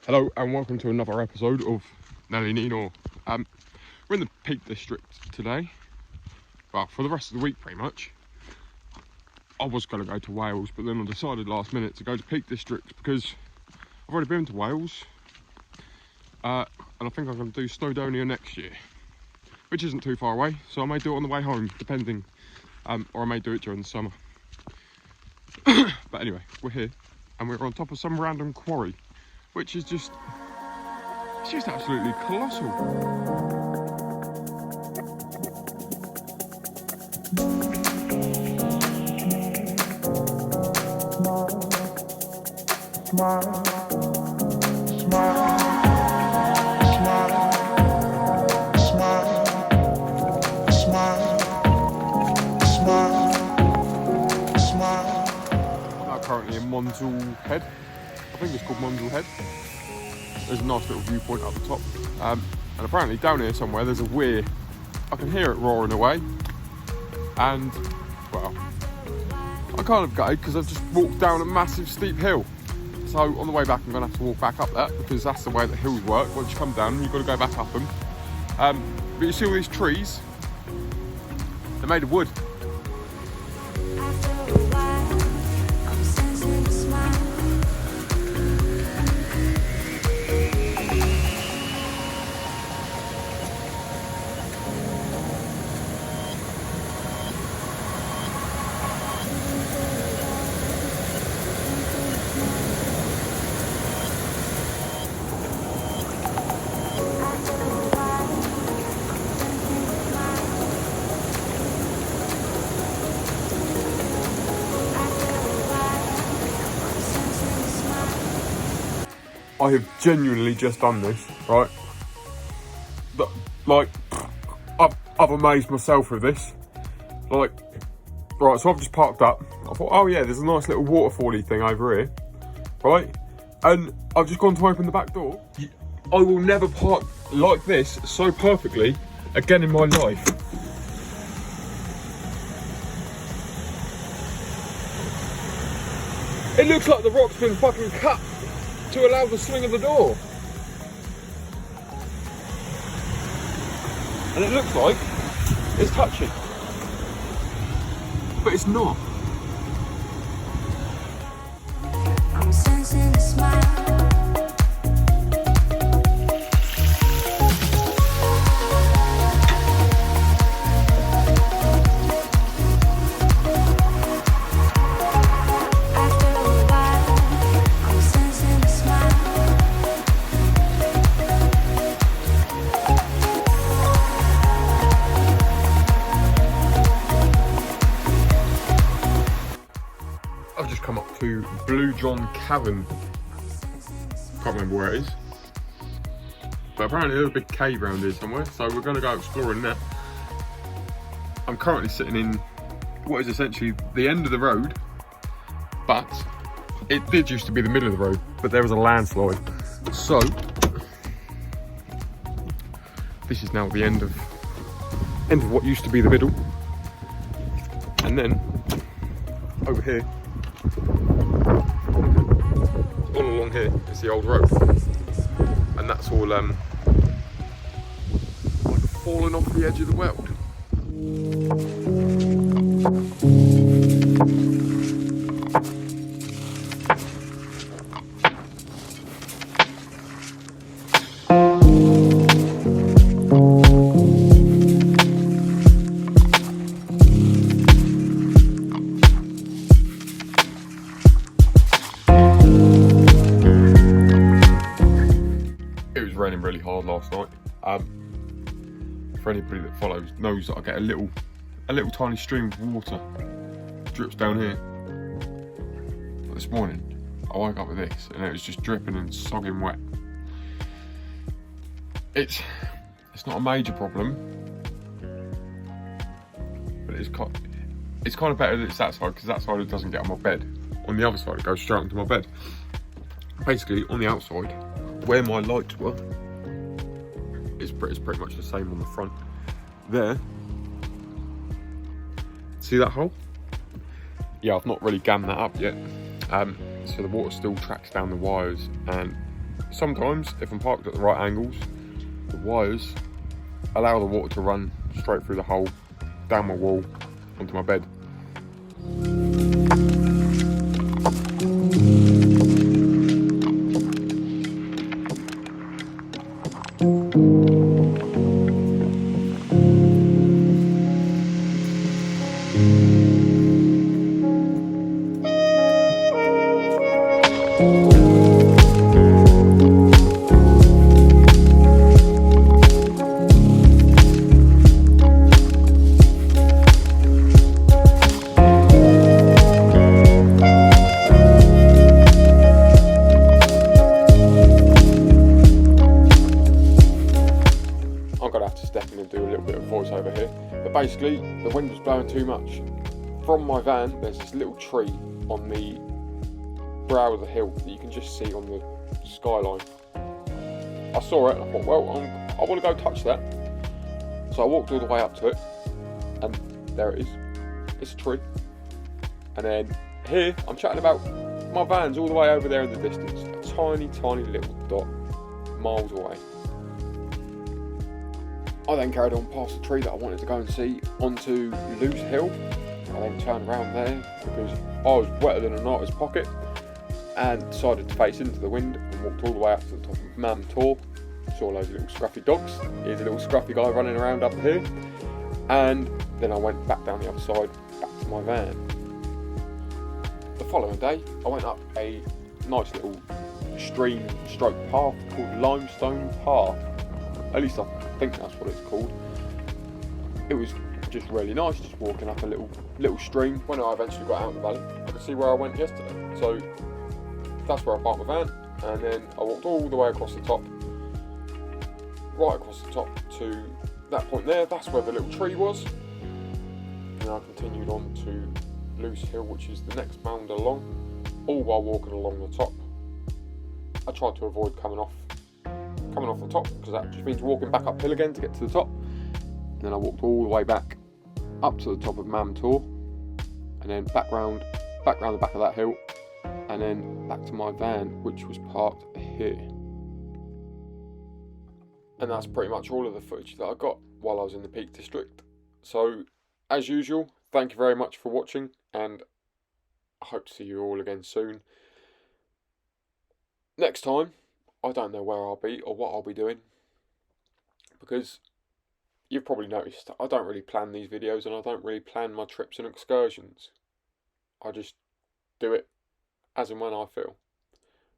Hello and welcome to another episode of Nelly Nino. We're in the Peak District today. Well, for the rest of the week pretty much. I was going to go to Wales, but then I decided last minute to go to Peak District because I've already been to Wales. And I think I'm going to do Snowdonia next year, which isn't too far away, so I may do it on the way home, depending, or I may do it during the summer. But anyway, we're here, and we're on top of some random quarry, which is just absolutely colossal. I'm currently in Monzel Head. I think it's called Monzel Head. There's a nice little viewpoint up the top, and apparently down here somewhere there's a weir. I can hear it roaring away, and well, I kind of gutted because I've just walked down a massive steep hill. So on the way back I'm going to have to walk back up that, because that's the way that hills work. Once you come down you've got to go back up them. But you see all these trees, they're made of wood. I have genuinely just done this, right? But, like, I've amazed myself with this. Like, right, so I've just parked up. I thought, oh yeah, there's a nice little waterfall-y thing over here, right? And I've just gone to open the back door. I will never park like this so perfectly again in my life. It looks like the rock's been fucking cut to allow the swing of the door. And it looks like it's touching, but it's not. I'm sensing a smile. I've just come up to Blue John Cavern. Can't remember where it is, but apparently there's a big cave around here somewhere, so we're going to go exploring that. I'm currently sitting in what is essentially the end of the road, but it did used to be the middle of the road, but there was a landslide, so this is now the end of what used to be the middle. And then over here, all along here is the old road, and that's all like falling off the edge of the world. Raining really hard last night. For anybody that follows knows that I get a little tiny stream of water drips down here. But this morning I woke up with this and it was just dripping and sogging wet. It's not a major problem, but it's kind of better that it's that side, because that side it doesn't get on my bed. On the other side it goes straight onto my bed. Basically on the outside, where my lights were, it's pretty much the same on the front. There, see that hole? Yeah, I've not really gammed that up yet. So the water still tracks down the wires, and sometimes if I'm parked at the right angles, the wires allow the water to run straight through the hole, down my wall, onto my bed. I'm gonna have to step in and do a little bit of voiceover here, but basically the wind was blowing too much. From my van, there's this little tree on the brow of the hill that you can just see on the skyline. I saw it and I thought, well, I want to go touch that. So I walked all the way up to it, and there it is. It's a tree. And then here, I'm chatting about my van's all the way over there in the distance. A tiny, tiny little dot, miles away. I then carried on past the tree that I wanted to go and see onto Loose Hill. I then turned around there because I was wetter than an artist's pocket and decided to face into the wind and walked all the way up to the top of Mam Tor. Saw loads of little scruffy dogs. Here's a little scruffy guy running around up here. And then I went back down the other side, back to my van. The following day, I went up a nice little stream stroke path called Limestone Path. At least I think that's what it's called. It was just really nice, just walking up a little stream. When I eventually got out of the valley, I could see where I went yesterday. So that's where I parked my van, and then I walked all the way across the top, right across the top to that point there. That's where the little tree was. And I continued on to Loose Hill, which is the next mound along, all while walking along the top. I tried to avoid coming off the top because that just means walking back uphill again to get to the top. And then I walked all the way back up to the top of Mam Tor, and then back round the back of that hill, and then back to my van, which was parked here. And that's pretty much all of the footage that I got while I was in the Peak District. So, as usual, thank you very much for watching, and I hope to see you all again soon. Next time, I don't know where I'll be or what I'll be doing, because you've probably noticed I don't really plan these videos and I don't really plan my trips and excursions. I just do it as and when I feel,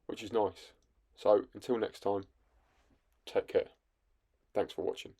which is nice. So until next time, take care. Thanks for watching.